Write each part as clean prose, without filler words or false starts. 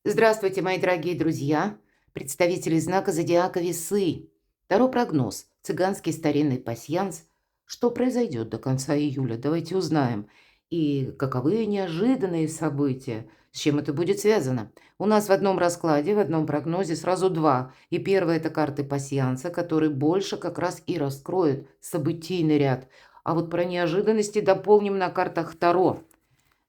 Здравствуйте, мои дорогие друзья, представители знака зодиака Весы. Таро прогноз, цыганский старинный пасьянс. Что произойдет до конца июля? Давайте узнаем. И каковы неожиданные события, с чем это будет связано? У нас в одном раскладе, в одном прогнозе сразу два. И первое – это карты пасьянса, который больше как раз и раскроет событийный ряд. А вот про неожиданности дополним на картах Таро.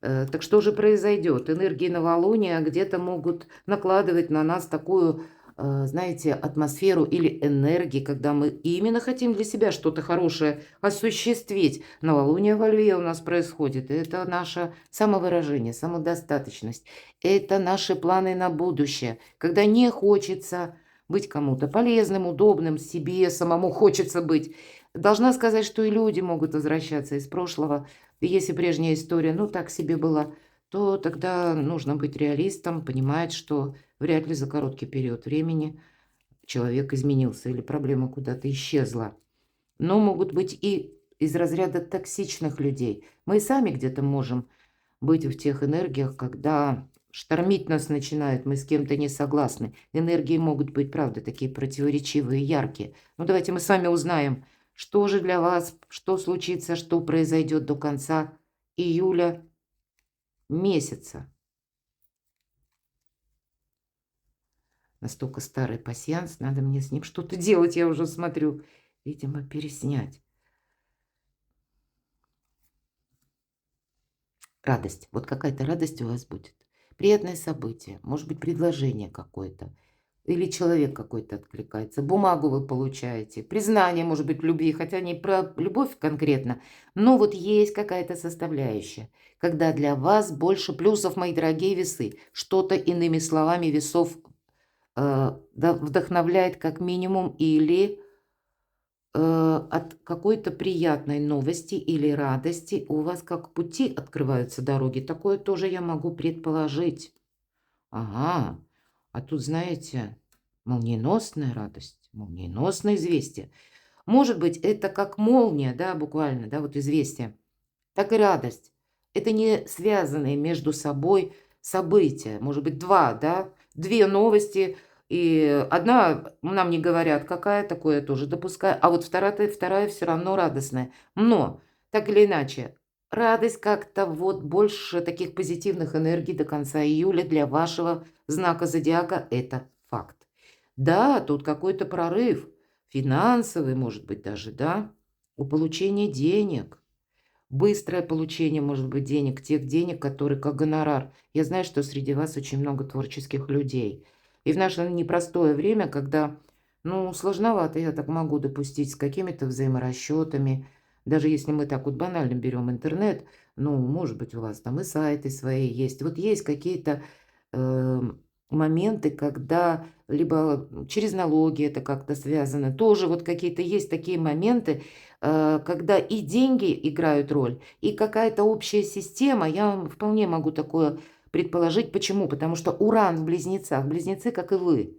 Так что же произойдет? Энергии новолуния где-то могут накладывать на нас такую, знаете, атмосферу или энергии, когда мы именно хотим для себя что-то хорошее осуществить. Новолуние во Льве у нас происходит. И это наше самовыражение, самодостаточность. Это наши планы на будущее. Когда не хочется быть кому-то полезным, удобным, себе самому хочется быть. Должна сказать, что и люди могут возвращаться из прошлого. И если прежняя история, ну, так себе была, то тогда нужно быть реалистом, понимать, что вряд ли за короткий период времени человек изменился или проблема куда-то исчезла. Но могут быть и из разряда токсичных людей. Мы и сами где-то можем быть в тех энергиях, когда штормить нас начинает, мы с кем-то не согласны. Энергии могут быть, правда, такие противоречивые, яркие. Ну, давайте мы с вами узнаем, что же для вас, что случится, что произойдет до конца июля месяца. Настолько старый пасьянс, надо мне с ним что-то делать, я уже смотрю. Видимо, переснять. Радость. Вот какая-то радость у вас будет. Приятное событие, может быть, предложение какое-то. Или человек какой-то откликается. Бумагу вы получаете. Признание, может быть, в любви. Хотя не про любовь конкретно. Но вот есть какая-то составляющая. Когда для вас больше плюсов, мои дорогие весы. Что-то, иными словами, весов вдохновляет как минимум. Или от какой-то приятной новости или радости у вас как пути открываются дороги. Такое тоже я могу предположить. Ага, а тут, знаете, молниеносная радость, молниеносное известие. Может быть, это как молния, да, буквально, да, вот известие, так и радость. Это не связанные между собой события. Может быть, два, да, две новости, и одна нам не говорят, какая, такое я тоже допускаю, а вот вторая все равно радостная. Но, так или иначе, радость как-то вот больше таких позитивных энергий до конца июля для вашего знака зодиака – это факт. Да, тут какой-то прорыв, финансовый, может быть, даже, да, у получения денег. Быстрое получение, может быть, денег, тех денег, которые как гонорар. Я знаю, что среди вас очень много творческих людей. И в наше непростое время, когда, ну, сложновато, я так могу допустить, с какими-то взаиморасчетами, даже если мы так вот банально берем интернет, ну, может быть, у вас там и сайты свои есть. Вот есть какие-то моменты, когда либо через налоги это как-то связано, тоже вот какие-то есть такие моменты, когда и деньги играют роль, и какая-то общая система. Я вполне могу такое предположить. Почему? Потому что Уран в Близнецах, Близнецы, как и вы,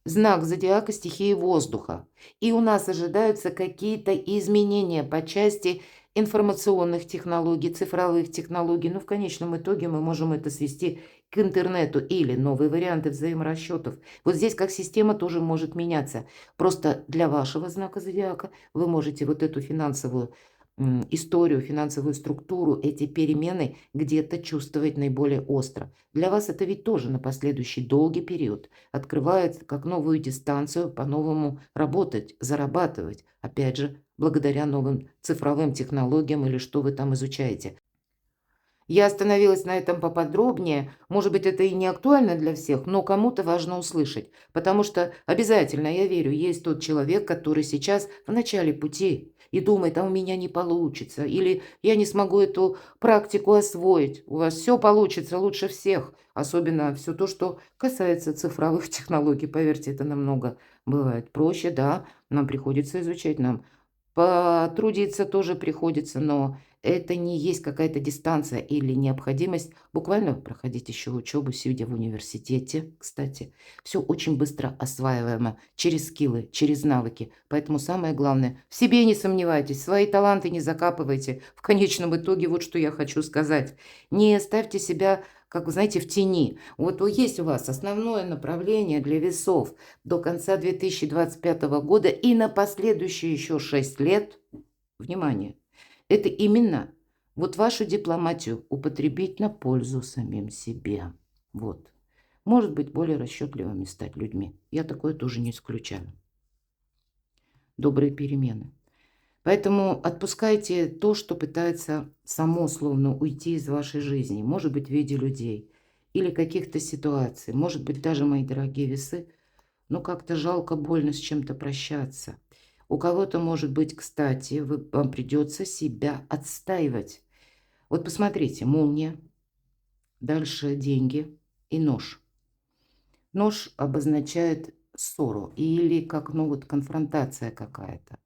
знак зодиака стихии воздуха. И у нас ожидаются какие-то изменения по части информационных технологий, цифровых технологий. Но в конечном итоге мы можем это свести к интернету или новые варианты взаиморасчетов. Вот здесь как система тоже может меняться. Просто для вашего знака зодиака вы можете вот эту финансовую историю, финансовую структуру, эти перемены где-то чувствовать наиболее остро. Для вас это ведь тоже на последующий долгий период открывает как новую дистанцию, по-новому работать, зарабатывать. Опять же, благодаря новым цифровым технологиям или что вы там изучаете. Я остановилась на этом поподробнее. Может быть, это и не актуально для всех, но кому-то важно услышать. Потому что обязательно, я верю, есть тот человек, который сейчас в начале пути и думает, а у меня не получится, или я не смогу эту практику освоить. У вас все получится лучше всех, особенно все то, что касается цифровых технологий. Поверьте, это намного бывает проще, да, нам приходится изучать, нам потрудиться тоже приходится, но это не есть какая-то дистанция или необходимость буквально проходить еще учебу, сидя в университете, кстати. Все очень быстро осваиваемо через скиллы, через навыки. Поэтому самое главное, в себе не сомневайтесь, свои таланты не закапывайте. В конечном итоге вот что я хочу сказать. Не ставьте себя как вы знаете, в тени. Вот есть у вас основное направление для весов до конца 2025 года и на последующие еще 6 лет. Внимание! Это именно вот вашу дипломатию употребить на пользу самим себе. Вот. Может быть, более расчетливыми стать людьми. Я такое тоже не исключаю. Добрые перемены. Поэтому отпускайте то, что пытается само словно уйти из вашей жизни. Может быть, в виде людей или каких-то ситуаций. Может быть, даже, мои дорогие весы, ну как-то жалко, больно с чем-то прощаться. У кого-то, может быть, кстати, вам придется себя отстаивать. Вот посмотрите, молния, дальше деньги и нож. Нож обозначает ссору или как, ну вот, конфронтация какая-то.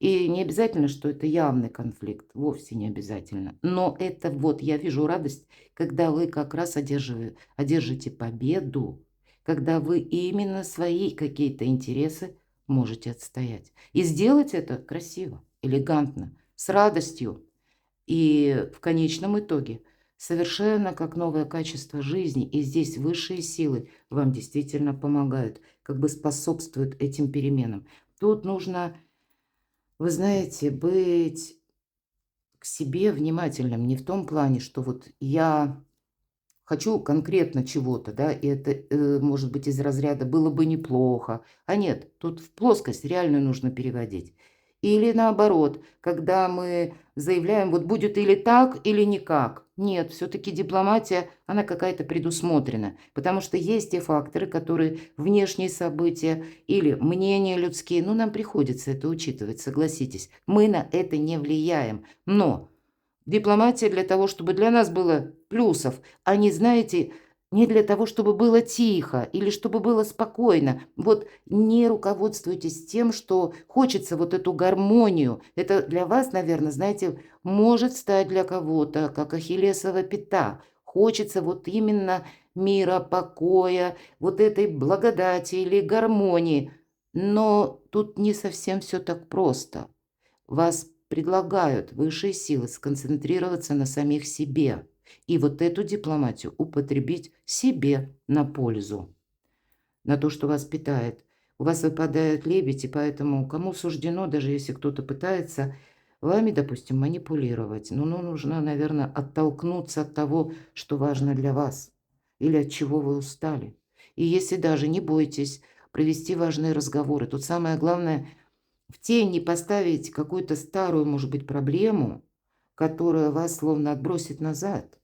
И не обязательно, что это явный конфликт, вовсе не обязательно. Но это вот, я вижу радость, когда вы как раз одержите победу, когда вы именно свои какие-то интересы можете отстоять. И сделать это красиво, элегантно, с радостью. И в конечном итоге совершенно как новое качество жизни. И здесь высшие силы вам действительно помогают, как бы способствуют этим переменам. Тут нужно, вы знаете, быть к себе внимательным. Не в том плане, что вот я хочу конкретно чего-то, да, и это может быть из разряда «было бы неплохо». А нет, тут в плоскость реально нужно переводить. Или наоборот, когда мы заявляем, вот будет или так, или никак. Нет, все-таки дипломатия, она какая-то предусмотрена. Потому что есть те факторы, которые внешние события или мнения людские, ну, нам приходится это учитывать, согласитесь. Мы на это не влияем. Но дипломатия для того, чтобы для нас было плюсов, а не, знаете, не для того, чтобы было тихо или чтобы было спокойно. Вот не руководствуйтесь тем, что хочется вот эту гармонию. Это для вас, наверное, знаете, может стать для кого-то как ахиллесова пята. Хочется вот именно мира, покоя, вот этой благодати или гармонии. Но тут не совсем все так просто. Вас предлагают высшие силы сконцентрироваться на самих себе и вот эту дипломатию употребить себе на пользу, на то, что вас питает. У вас выпадает лебедь, и поэтому кому суждено, даже если кто-то пытается вами, допустим, манипулировать, ну, нужно, наверное, оттолкнуться от того, что важно для вас или от чего вы устали. И если даже не бойтесь провести важные разговоры, тут самое главное – в тень не поставить какую-то старую, может быть, проблему, которая вас словно отбросит назад.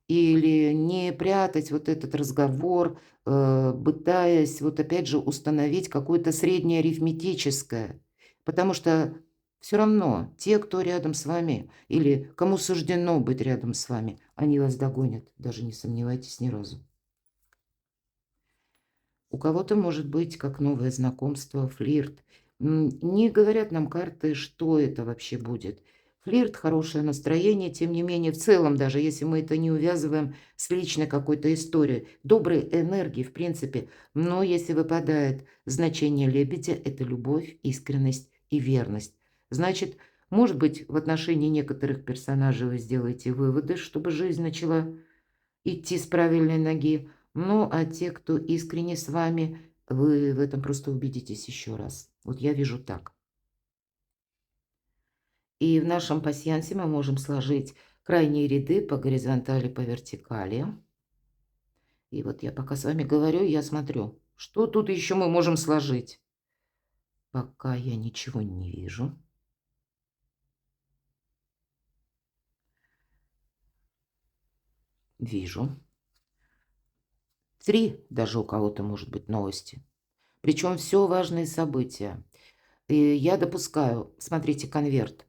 Или не прятать вот этот разговор, пытаясь вот опять же установить какое-то среднее арифметическое. Потому что все равно те, кто рядом с вами, или кому суждено быть рядом с вами, они вас догонят, даже не сомневайтесь ни разу. У кого-то может быть как новое знакомство, флирт. Не говорят нам карты, что это вообще будет. Флирт, хорошее настроение, тем не менее, в целом, даже если мы это не увязываем с личной какой-то историей, доброй энергии, в принципе. Но если выпадает значение лебедя, это любовь, искренность и верность. Значит, может быть, в отношении некоторых персонажей вы сделаете выводы, чтобы жизнь начала идти с правильной ноги. Ну, а те, кто искренне с вами, вы в этом просто убедитесь еще раз. Вот я вижу так. И в нашем пасьянсе мы можем сложить крайние ряды по горизонтали, по вертикали. И вот я пока с вами говорю, я смотрю, что тут еще мы можем сложить. Пока я ничего не вижу. Вижу. 3 даже у кого-то может быть новости. Причем все важные события. И я допускаю, смотрите, конверт.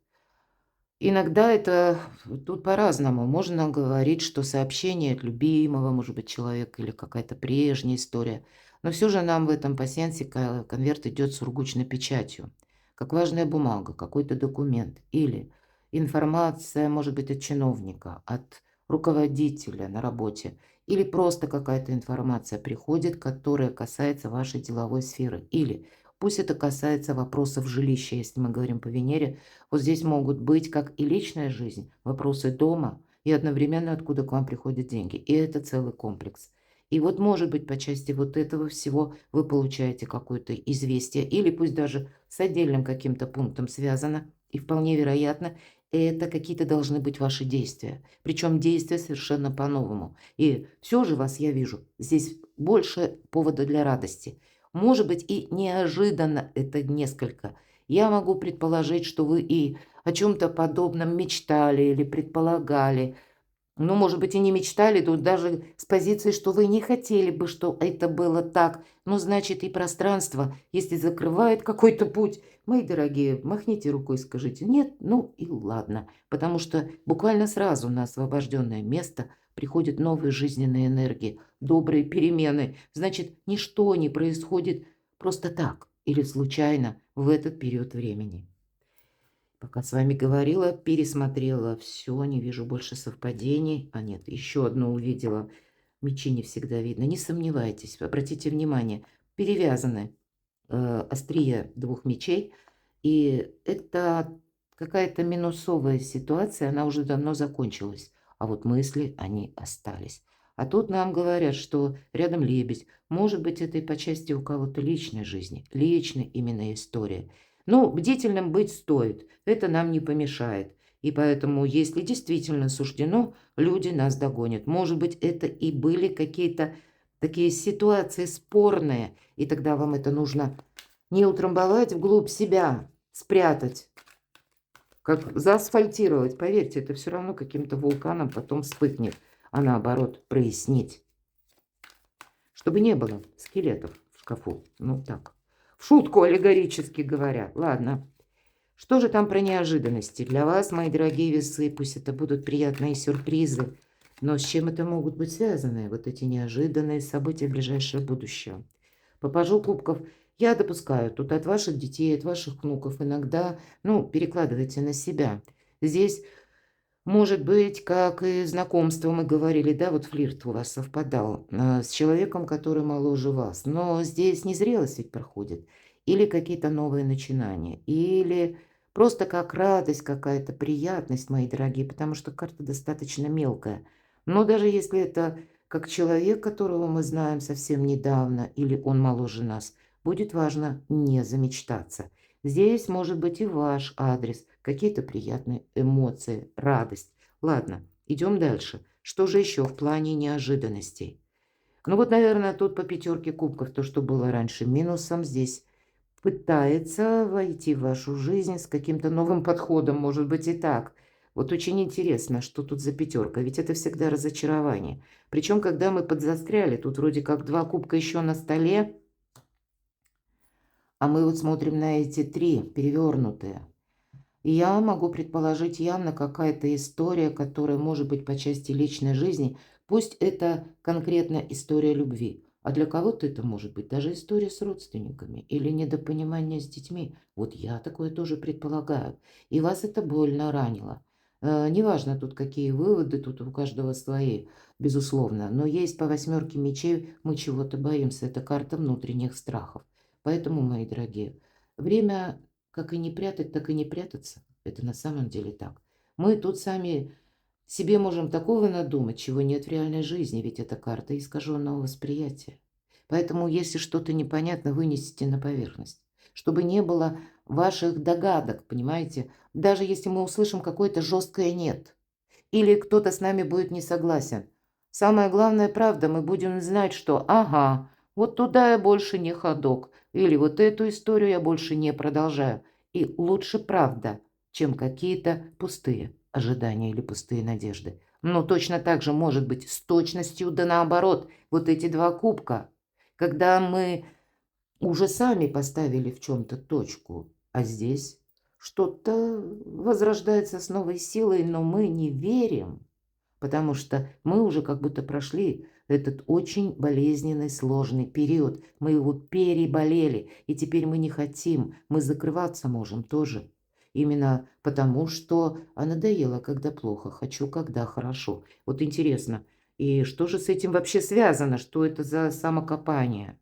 Иногда это тут по-разному. Можно говорить, что сообщение от любимого, может быть, человека или какая-то прежняя история. Но все же нам в этом пасьянсе конверт идет с сургучной печатью, как важная бумага, какой-то документ или информация, может быть, от чиновника, от руководителя на работе, или просто какая-то информация приходит, которая касается вашей деловой сферы, или пусть это касается вопросов жилища, если мы говорим по Венере, вот здесь могут быть как и личная жизнь, вопросы дома, и одновременно откуда к вам приходят деньги. И это целый комплекс. И вот, может быть, по части вот этого всего вы получаете какое-то известие, или пусть даже с отдельным каким-то пунктом связано, и вполне вероятно, это какие-то должны быть ваши действия. Причем действия совершенно по-новому. И все же вас я вижу. Здесь больше повода для радости. Может быть, и неожиданно это несколько. Я могу предположить, что вы и о чем-то подобном мечтали или предполагали, ну, может быть, и не мечтали, тут даже с позиции, что вы не хотели бы, что это было так. Ну, значит, и пространство, если закрывает какой-то путь, мои дорогие, махните рукой, скажите нет, ну и ладно. Потому что буквально сразу на освобожденное место приходят новые жизненные энергии, добрые перемены. Значит, ничто не происходит просто так или случайно в этот период времени. Пока с вами говорила, пересмотрела все, не вижу больше совпадений. А нет, еще одно увидела. Мечи не всегда видно. Не сомневайтесь, обратите внимание, перевязаны острие двух мечей. И это какая-то минусовая ситуация, она уже давно закончилась. А вот мысли, они остались. А тут нам говорят, что рядом лебедь. Может быть, это и по части у кого-то личной жизни. Личная именно история. Ну, бдительным быть стоит, это нам не помешает. И поэтому, если действительно суждено, люди нас догонят. Может быть, это и были какие-то такие ситуации спорные, и тогда вам это нужно не утрамбовать вглубь себя, спрятать, как заасфальтировать. Поверьте, это все равно каким-то вулканом потом вспыхнет, а наоборот прояснить. Чтобы не было скелетов в шкафу. Ну так, в шутку аллегорически говоря. Ладно. Что же там про неожиданности? Для вас, мои дорогие весы, пусть это будут приятные сюрпризы. Но с чем это могут быть связаны, вот эти неожиданные события в ближайшее будущее? По пажу кубков я допускаю, тут от ваших детей, от ваших внуков иногда, ну, перекладывайте на себя. Здесь может быть, как и знакомство, мы говорили, да, вот флирт у вас совпадал с человеком, который моложе вас. Но здесь не зрелость ведь проходит, или какие-то новые начинания, или просто как радость какая-то, приятность, мои дорогие, потому что карта достаточно мелкая. Но даже если это как человек, которого мы знаем совсем недавно, или он моложе нас, будет важно не замечтаться. Здесь может быть и ваш адрес, какие-то приятные эмоции, радость. Ладно, идем дальше. Что же еще в плане неожиданностей? Ну вот, наверное, тут по пятерке кубков, то, что было раньше минусом, здесь пытается войти в вашу жизнь с каким-то новым подходом, может быть и так. Вот очень интересно, что тут за пятерка, ведь это всегда разочарование. Причем, когда мы подзастряли, тут вроде как два кубка еще на столе, а мы вот смотрим на эти три перевернутые. И я могу предположить явно какая-то история, которая может быть по части личной жизни. Пусть это конкретно история любви, а для кого-то это может быть даже история с родственниками или недопонимание с детьми. Вот я такое тоже предполагаю. И вас это больно ранило. Неважно тут какие выводы, тут у каждого свои, безусловно. Но есть по восьмерке мечей, мы чего-то боимся. Это карта внутренних страхов. Поэтому, мои дорогие, время как и не прятать, так и не прятаться. Это на самом деле так. Мы тут сами себе можем такого надумать, чего нет в реальной жизни, ведь это карта искаженного восприятия. Поэтому, если что-то непонятно, вынесите на поверхность. Чтобы не было ваших догадок, понимаете? Даже если мы услышим какое-то жесткое «нет». Или кто-то с нами будет не согласен. Самое главное, правда, мы будем знать, что «ага, вот туда я больше не ходок», или «вот эту историю я больше не продолжаю». И лучше правда, чем какие-то пустые ожидания или пустые надежды. Но точно так же может быть с точностью да наоборот. Вот эти два кубка, когда мы уже сами поставили в чем-то точку, а здесь что-то возрождается с новой силой, но мы не верим, потому что мы уже как будто прошли этот очень болезненный, сложный период. Мы его переболели, и теперь мы не хотим, мы закрываться можем тоже. Именно потому, что надоело, когда плохо, хочу, когда хорошо. Вот интересно, и что же с этим вообще связано? Что это за самокопание?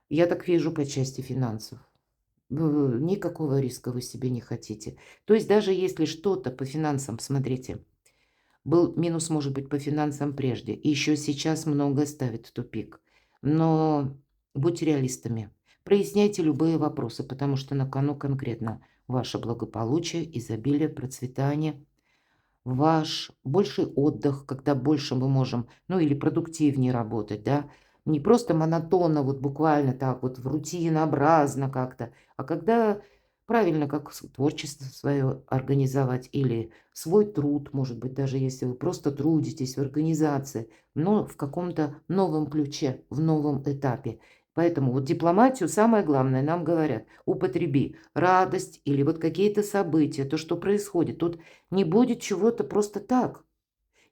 Я так вижу по части финансов. Никакого риска вы себе не хотите. То есть даже если что-то по финансам, смотрите, Был минус, может быть, по финансам прежде. И еще сейчас многое ставит в тупик. Но будьте реалистами. Проясняйте любые вопросы, потому что на кону конкретно ваше благополучие, изобилие, процветание, ваш больший отдых, когда больше мы можем, ну или продуктивнее работать, да, не просто монотонно, вот буквально так вот, в рутинообразно как-то, а когда правильно, как творчество свое организовать или свой труд, может быть, даже если вы просто трудитесь в организации, но в каком-то новом ключе, в новом этапе. Поэтому вот дипломатию самое главное нам говорят, употреби радость или вот какие-то события, то, что происходит. Тут не будет чего-то просто так.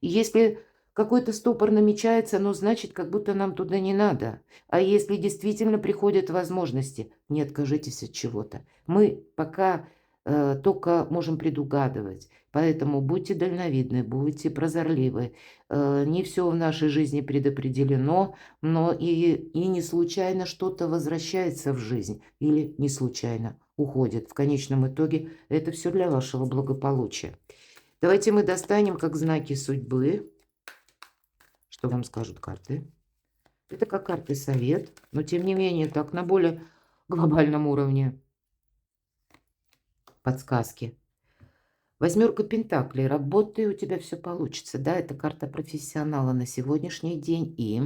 И если какой-то стопор намечается, ну, значит, как будто нам туда не надо. А если действительно приходят возможности, не откажитесь от чего-то. Мы пока только можем предугадывать. Поэтому будьте дальновидны, будьте прозорливы. Не все в нашей жизни предопределено, но и не случайно что-то возвращается в жизнь или не случайно уходит. В конечном итоге это все для вашего благополучия. Давайте мы достанем как знаки судьбы. Что вам скажут карты? Это как карты совет, но тем не менее так на более глобальном уровне. Подсказки. Восьмерка пентаклей. Работай, у тебя все получится. Да, это карта профессионала на сегодняшний день. И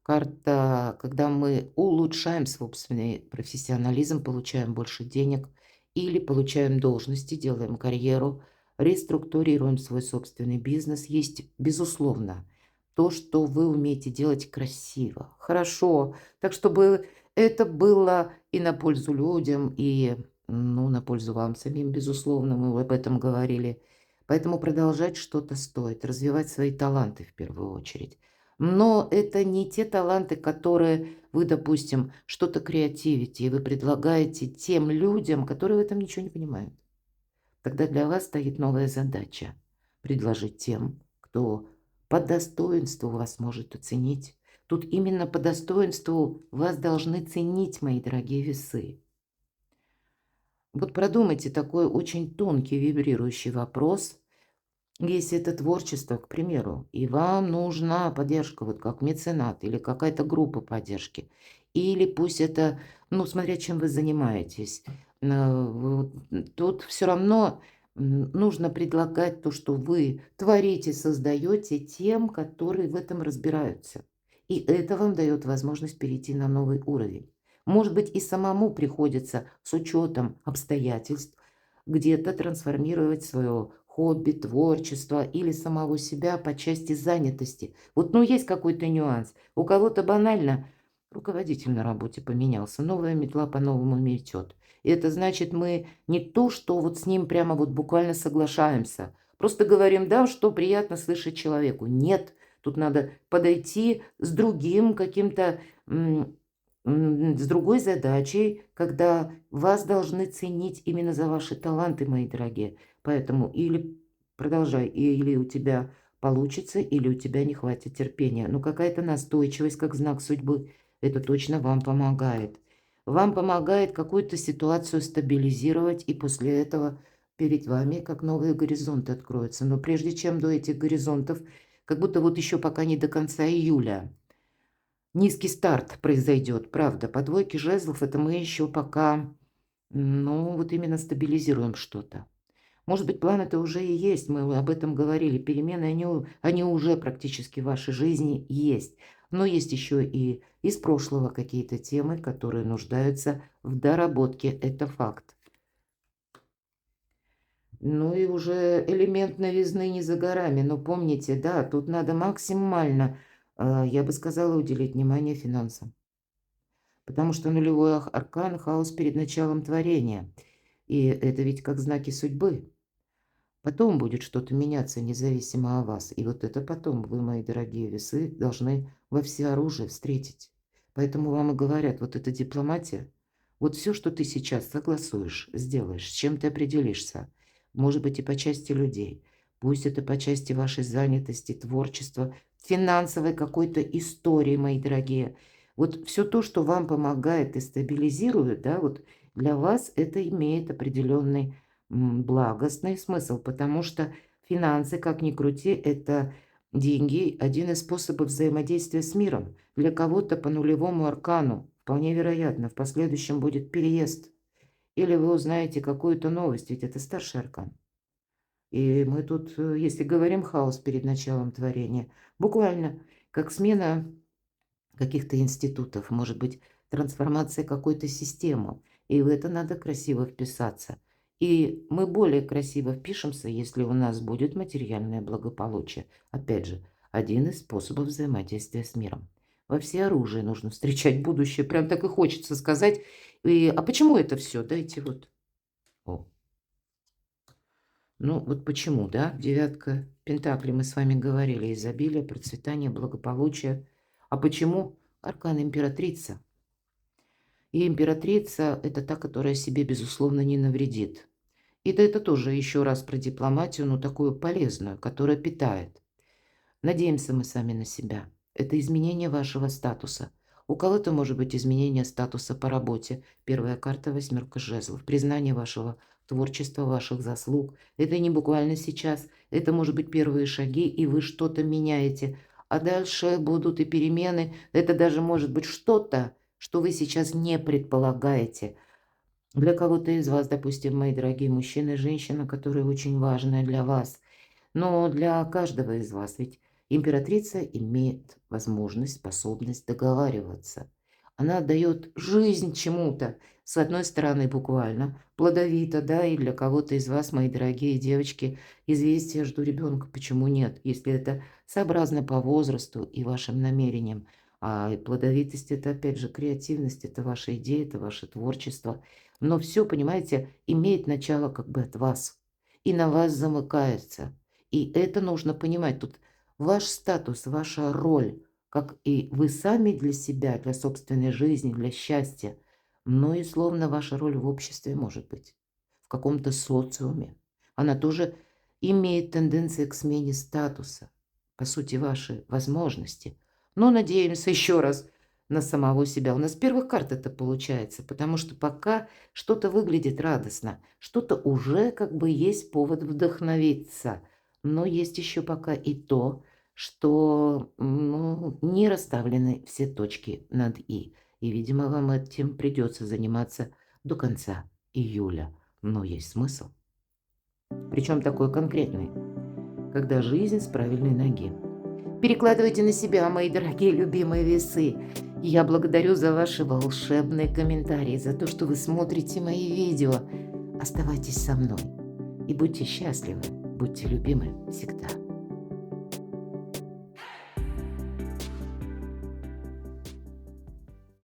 карта, когда мы улучшаем собственный профессионализм, получаем больше денег или получаем должности, делаем карьеру, реструктурируем свой собственный бизнес. Есть, безусловно, то, что вы умеете делать красиво, хорошо, так чтобы это было и на пользу людям, и ну, на пользу вам самим, безусловно, мы об этом говорили. Поэтому продолжать что-то стоит, развивать свои таланты в первую очередь. Но это не те таланты, которые вы, допустим, что-то креативите, и вы предлагаете тем людям, которые в этом ничего не понимают. Тогда для вас стоит новая задача – предложить тем, кто по достоинству вас может оценить. Тут именно по достоинству вас должны ценить, мои дорогие весы. Вот продумайте такой очень тонкий вибрирующий вопрос. Если это творчество, к примеру, и вам нужна поддержка, вот как меценат или какая-то группа поддержки, или пусть это, ну, смотря чем вы занимаетесь, вот, тут все равно нужно предлагать то, что вы творите, создаете тем, которые в этом разбираются. И это вам дает возможность перейти на новый уровень. Может быть, и самому приходится с учетом обстоятельств где-то трансформировать свое хобби, творчество или самого себя по части занятости. Вот, ну, есть какой-то нюанс. У кого-то банально руководитель на работе поменялся, новая метла по-новому метет. И это значит, мы не то, что вот с ним прямо вот буквально соглашаемся, просто говорим, да, что приятно слышать человеку. Нет, тут надо подойти с другим каким-то с другой задачей, когда вас должны ценить именно за ваши таланты, мои дорогие. Поэтому или продолжай, или у тебя получится, или у тебя не хватит терпения. Но какая-то настойчивость, как знак судьбы, это точно вам помогает. Вам помогает какую-то ситуацию стабилизировать, и после этого перед вами как новые горизонты откроются. Но прежде чем до этих горизонтов, как будто вот еще пока не до конца июля, низкий старт произойдет, правда. По двойке жезлов это мы еще пока, ну, вот именно стабилизируем что-то. Может быть, планы-то уже и есть, мы об этом говорили. Перемены, они уже практически в вашей жизни есть. Но есть еще и из прошлого какие-то темы, которые нуждаются в доработке. Это факт. Ну и уже элемент новизны не за горами. Но помните, да, тут надо максимально, я бы сказала, уделить внимание финансам. Потому что нулевой аркан – хаос перед началом творения. И это ведь как знаки судьбы. Потом будет что-то меняться, независимо от вас. И вот это потом вы, мои дорогие весы, должны во всеоружие встретить. Поэтому вам и говорят, вот эта дипломатия, вот все, что ты сейчас согласуешь, сделаешь, с чем ты определишься, может быть и по части людей, пусть это по части вашей занятости, творчества, финансовой какой-то истории, мои дорогие. Вот все то, что вам помогает и стабилизирует, да, вот для вас это имеет определенный благостный смысл, потому что Финансы, как ни крути, это деньги, один из способов взаимодействия с миром. Для кого-то по нулевому аркану, вполне вероятно, в последующем будет переезд. Или вы узнаете какую-то новость, ведь это старший аркан. И мы тут, если говорим хаос перед началом творения, буквально как смена каких-то институтов, может быть, трансформация какой-то системы. И в это надо красиво вписаться. И мы более красиво впишемся, если у нас будет материальное благополучие. Опять же, один из способов взаимодействия с миром. Во всеоружии нужно встречать будущее. Прям так и хочется сказать. А почему это все? Дайте вот. О. Ну, вот почему, да? Девятка пентаклей, мы с вами говорили, изобилие, процветание, благополучие. А почему? Аркан императрица. И императрица – это та, которая себе, безусловно, не навредит. И да, это тоже еще раз про дипломатию, но такую полезную, которая питает. Надеемся мы сами на себя. Это изменение вашего статуса. У кого-то может быть изменение статуса по работе. Первая карта – восьмерка жезлов. Признание вашего творчества, ваших заслуг. Это не буквально сейчас. Это может быть первые шаги, и вы что-то меняете. А дальше будут и перемены. Это даже может быть что-то, что вы сейчас не предполагаете. Для кого-то из вас, допустим, мои дорогие мужчины и женщины, которые очень важны для вас. Но для каждого из вас ведь императрица имеет возможность, способность договариваться. Она дает жизнь чему-то. С одной стороны, буквально, плодовито, да, и для кого-то из вас, мои дорогие девочки, известие «жду ребенка». Почему нет, если это сообразно по возрасту и вашим намерениям. А плодовитость – это, опять же, креативность, это ваша идея, это ваше творчество. Но все, понимаете, имеет начало как бы от вас и на вас замыкается. И это нужно понимать. Тут ваш статус, ваша роль, как и вы сами для себя, для собственной жизни, для счастья, но и словно ваша роль в обществе может быть, в каком-то социуме. Она тоже имеет тенденции к смене статуса, по сути, ваши возможности. Но надеемся еще раз на самого себя. У нас с первых карт это получается, потому что пока что-то выглядит радостно, что-то уже как бы есть повод вдохновиться. Но есть еще пока и то, что не расставлены все точки над «и». И, видимо, вам этим придется заниматься до конца июля. Но есть смысл. Причем такой конкретный, когда жизнь с правильной ноги. Перекладывайте на себя, мои дорогие любимые весы. Я благодарю за ваши волшебные комментарии, за то, что вы смотрите мои видео. Оставайтесь со мной и будьте счастливы, будьте любимы всегда.